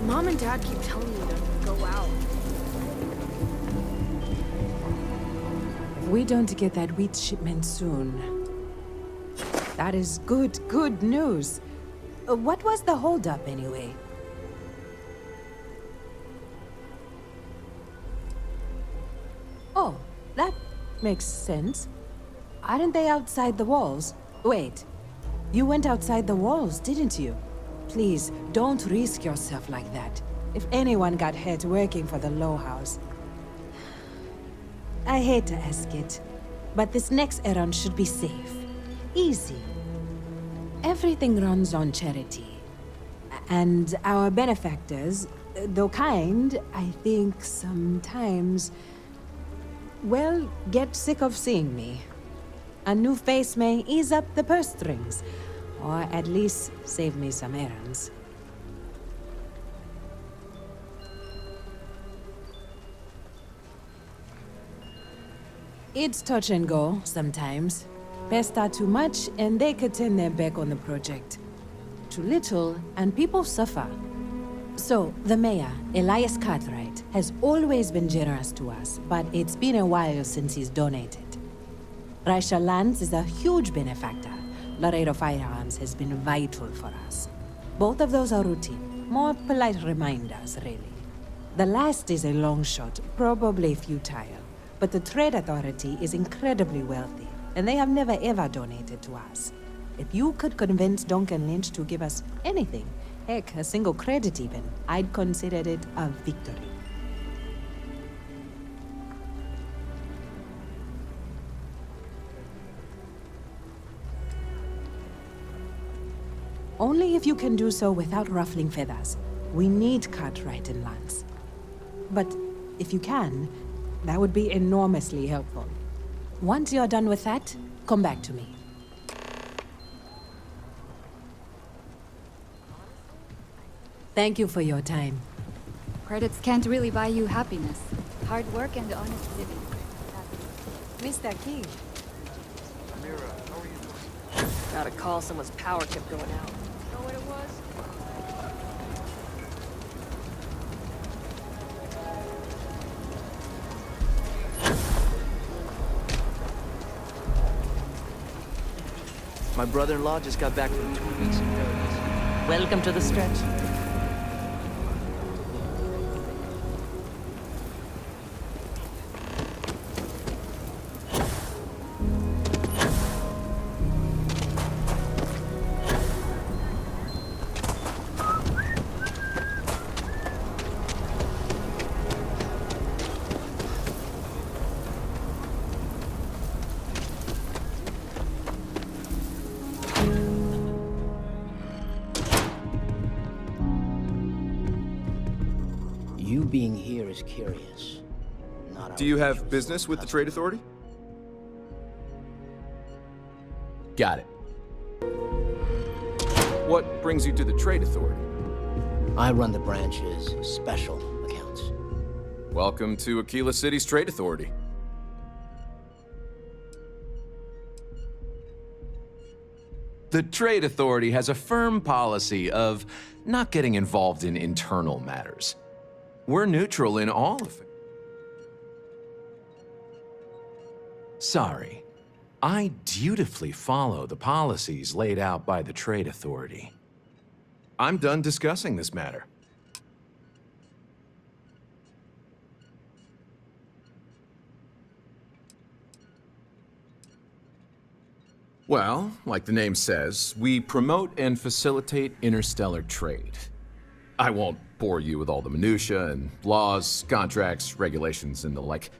Mom and Dad keep telling me to go out. If we don't get that wheat shipment soon, that is good news. What was the holdup anyway? Oh, that makes sense. Aren't they outside the walls? Wait, you went outside the walls, didn't you? Please, don't risk yourself like that. If anyone got hurt working for the Low House. I hate to ask it, but this next errand should be safe. Easy. Everything runs on charity. And our benefactors, though kind, I think sometimes, well, get sick of seeing me. A new face may ease up the purse strings, or at least save me some errands. It's touch and go sometimes. Pester too much, and they could turn their back on the project. Too little, and people suffer. So, the mayor, Elias Cartwright, has always been generous to us, but it's been a while since he's donated. Raisha Lands is a huge benefactor. Laredo Firearms has been vital for us. Both of those are routine, more polite reminders, really. The last is a long shot, probably futile, but the Trade Authority is incredibly wealthy, and they have never ever donated to us. If you could convince Duncan Lynch to give us anything, heck, a single credit even, I'd consider it a victory. Only if you can do so without ruffling feathers. We need Cartwright and Lance. But if you can, that would be enormously helpful. Once you're done with that, come back to me. Thank you for your time. Credits can't really buy you happiness. Hard work and honest living. Mr. King. Amira, how are you doing? Got a call, someone's power kept going out. Know what it was? My brother-in-law just got back from 2 weeks in Paris. Welcome to the stretch. You being here is curious. Do you have business with the Trade Authority? Got it. What brings you to the Trade Authority? I run the branch's special accounts. Welcome to Aquila City's Trade Authority. The Trade Authority has a firm policy of not getting involved in internal matters. We're neutral in all of it. Sorry. I dutifully follow the policies laid out by the Trade Authority. I'm done discussing this matter. Well, like the name says, we promote and facilitate interstellar trade. I won't bore you with all the minutiae and laws, contracts, regulations, and the like.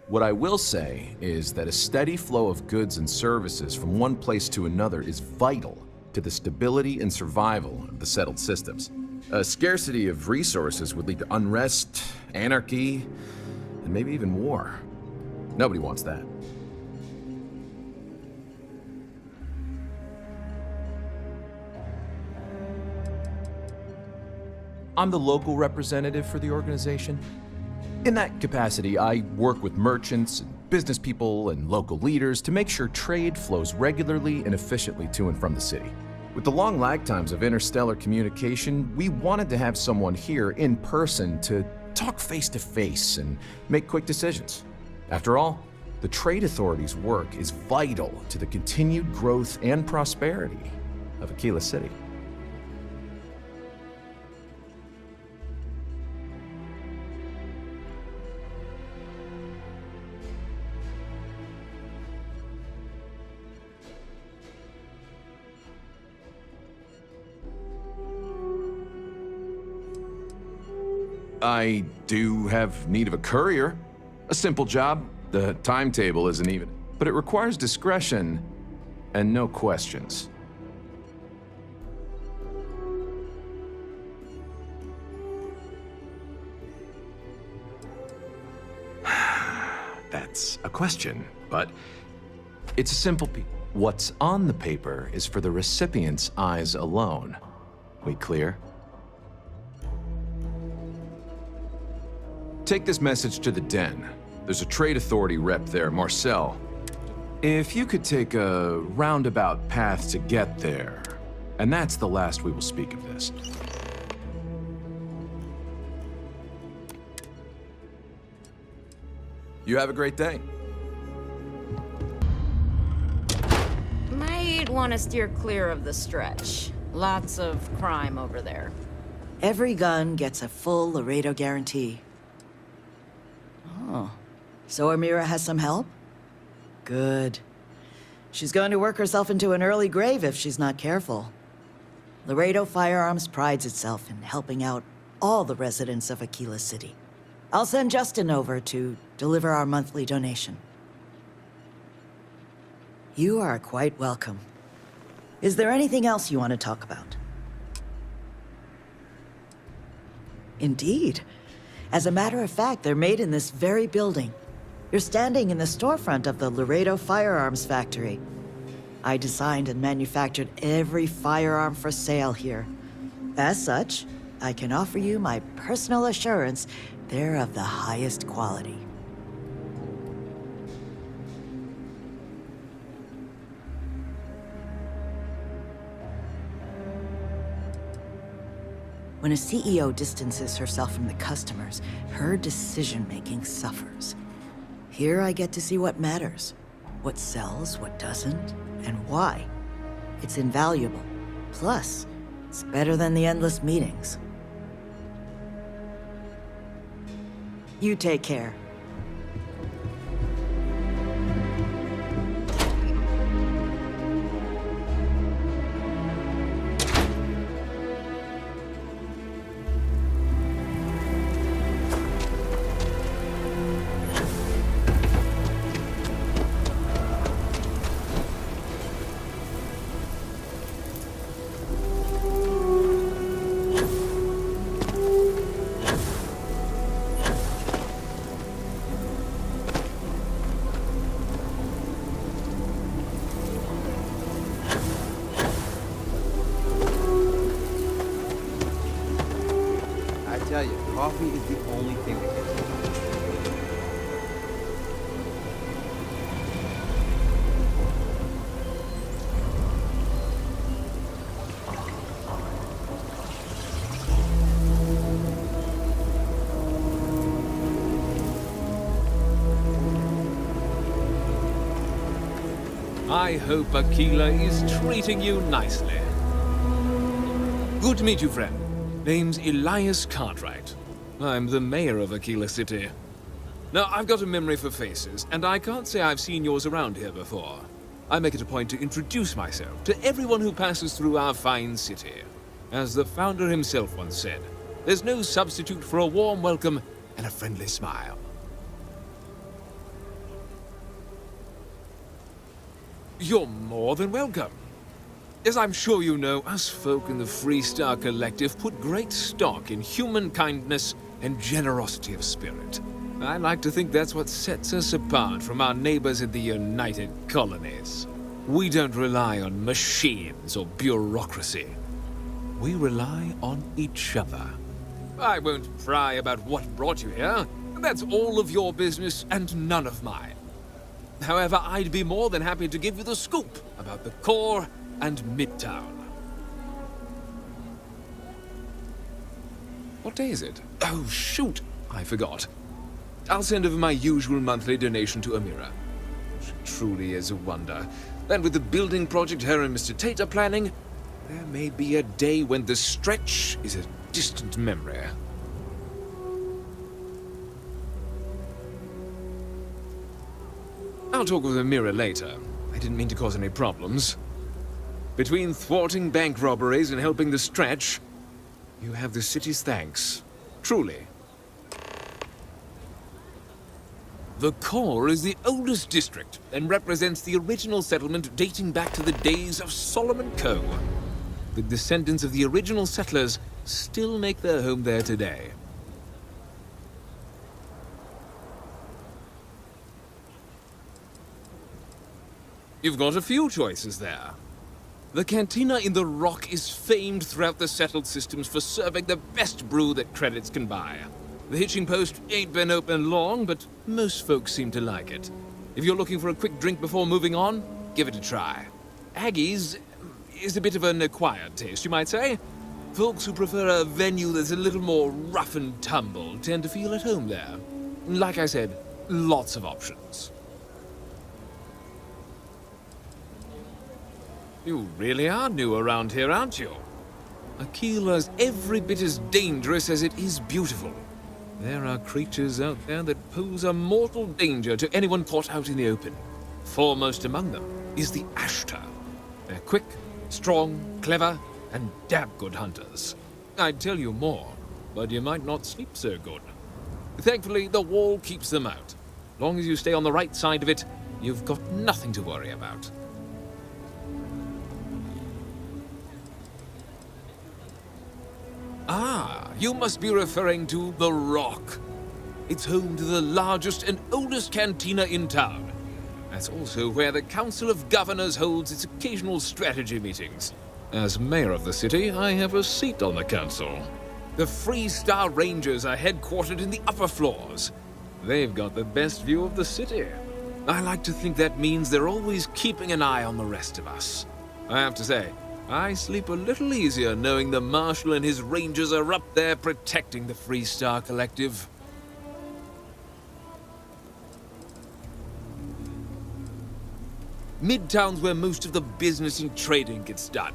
What I will say is that a steady flow of goods and services from one place to another is vital to the stability and survival of the settled systems. A scarcity of resources would lead to unrest, anarchy, and maybe even war. Nobody wants that. I'm the local representative for the organization. In that capacity, I work with merchants, and business people, and local leaders to make sure trade flows regularly and efficiently to and from the city. With the long lag times of interstellar communication, we wanted to have someone here in person to talk face to face and make quick decisions. After all, the Trade Authority's work is vital to the continued growth and prosperity of Aquila City. I do have need of a courier. A simple job. The timetable isn't even, but it requires discretion and no questions. That's a question, but it's a simple What's on the paper is for the recipient's eyes alone. We clear? Take this message to the Den. There's a Trade Authority rep there, Marcel. If you could take a roundabout path to get there, and that's the last we will speak of this. You have a great day. Might want to steer clear of the stretch. Lots of crime over there. Every gun gets a full Laredo guarantee. Oh. So Amira has some help? Good. She's going to work herself into an early grave if she's not careful. Laredo Firearms prides itself in helping out all the residents of Aquila City. I'll send Justin over to deliver our monthly donation. You are quite welcome. Is there anything else you want to talk about? Indeed. As a matter of fact, they're made in this very building. You're standing in the storefront of the Laredo Firearms Factory. I designed and manufactured every firearm for sale here. As such, I can offer you my personal assurance they're of the highest quality. When a CEO distances herself from the customers, her decision-making suffers. Here I get to see what matters, what sells, what doesn't, and why. It's invaluable. Plus, it's better than the endless meetings. You take care. I tell you, coffee is the only thing that gets me. I hope Aquila is treating you nicely. Good to meet you, friend. Name's Elias Cartwright. I'm the mayor of Aquila City. Now, I've got a memory for faces, and I can't say I've seen yours around here before. I make it a point to introduce myself to everyone who passes through our fine city. As the founder himself once said, there's no substitute for a warm welcome and a friendly smile. You're more than welcome. As I'm sure you know, us folk in the Freestar Collective put great stock in human kindness and generosity of spirit. I like to think that's what sets us apart from our neighbors in the United Colonies. We don't rely on machines or bureaucracy. We rely on each other. I won't pry about what brought you here. That's all of your business and none of mine. However, I'd be more than happy to give you the scoop about the core and Midtown. What day is it? Oh, shoot! I forgot. I'll send over my usual monthly donation to Amira. She truly is a wonder. And with the building project her and Mr. Tate are planning, there may be a day when the stretch is a distant memory. I'll talk with Amira later. I didn't mean to cause any problems. Between thwarting bank robberies and helping the stretch, you have the city's thanks. Truly. The core is the oldest district and represents the original settlement dating back to the days of Solomon Coe. The descendants of the original settlers still make their home there today. You've got a few choices there. The cantina in the Rock is famed throughout the settled systems for serving the best brew that credits can buy. The hitching post ain't been open long, but most folks seem to like it. If you're looking for a quick drink before moving on, give it a try. Aggie's is a bit of an acquired taste, you might say. Folks who prefer a venue that's a little more rough and tumble tend to feel at home there. Like I said, lots of options. You really are new around here, aren't you? Aquila's every bit as dangerous as it is beautiful. There are creatures out there that pose a mortal danger to anyone caught out in the open. Foremost among them is the Ashtar. They're quick, strong, clever, and damn good hunters. I'd tell you more, but you might not sleep so good. Thankfully, the wall keeps them out. Long as you stay on the right side of it, you've got nothing to worry about. Ah, you must be referring to The Rock. It's home to the largest and oldest cantina in town. That's also where the Council of Governors holds its occasional strategy meetings. As mayor of the city, I have a seat on the council. The Freestar Rangers are headquartered in the upper floors. They've got the best view of the city. I like to think that means they're always keeping an eye on the rest of us. I have to say, I sleep a little easier knowing the Marshal and his Rangers are up there protecting the Freestar Collective. Midtown's where most of the business and trading gets done.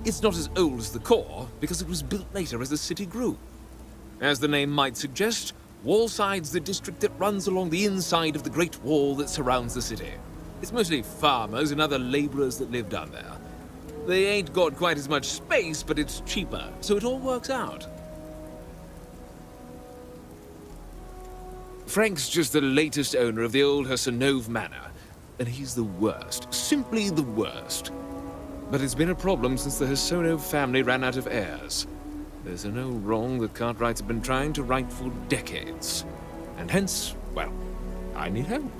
It's not as old as the core, because it was built later as the city grew. As the name might suggest, Wallside's the district that runs along the inside of the Great Wall that surrounds the city. It's mostly farmers and other laborers that live down there. They ain't got quite as much space, but it's cheaper, so it all works out. Frank's just the latest owner of the old Hassanove Manor, and he's the worst, simply the worst. But it's been a problem since the Hassanove family ran out of heirs. There's an old wrong the Cartwrights have been trying to right for decades. And hence, well, I need help.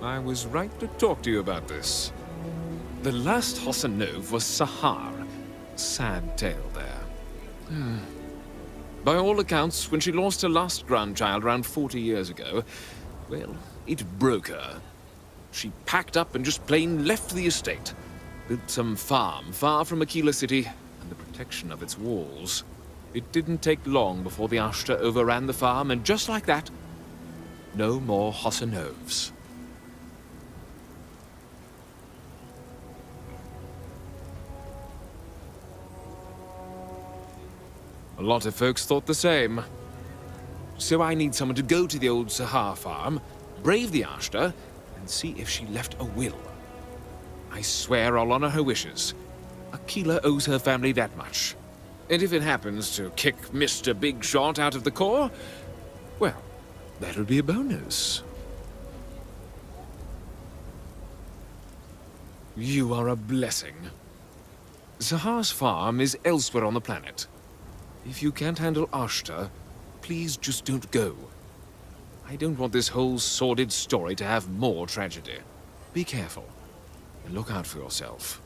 I was right to talk to you about this. The last Hassanove was Sahar. Sad tale there. By all accounts, when she lost her last grandchild around 40 years ago, well, it broke her. She packed up and just plain left the estate. Built some farm far from Aquila City and the protection of its walls. It didn't take long before the Ashtar overran the farm, and just like that, no more Hassanoves. A lot of folks thought the same. So I need someone to go to the old Sahar farm, brave the Ashtar, and see if she left a will. I swear I'll honor her wishes. Aquila owes her family that much. And if it happens to kick Mr. Big Shot out of the core, well, that'll be a bonus. You are a blessing. Sahar's farm is elsewhere on the planet. If you can't handle Ashtar, please just don't go. I don't want this whole sordid story to have more tragedy. Be careful, and look out for yourself.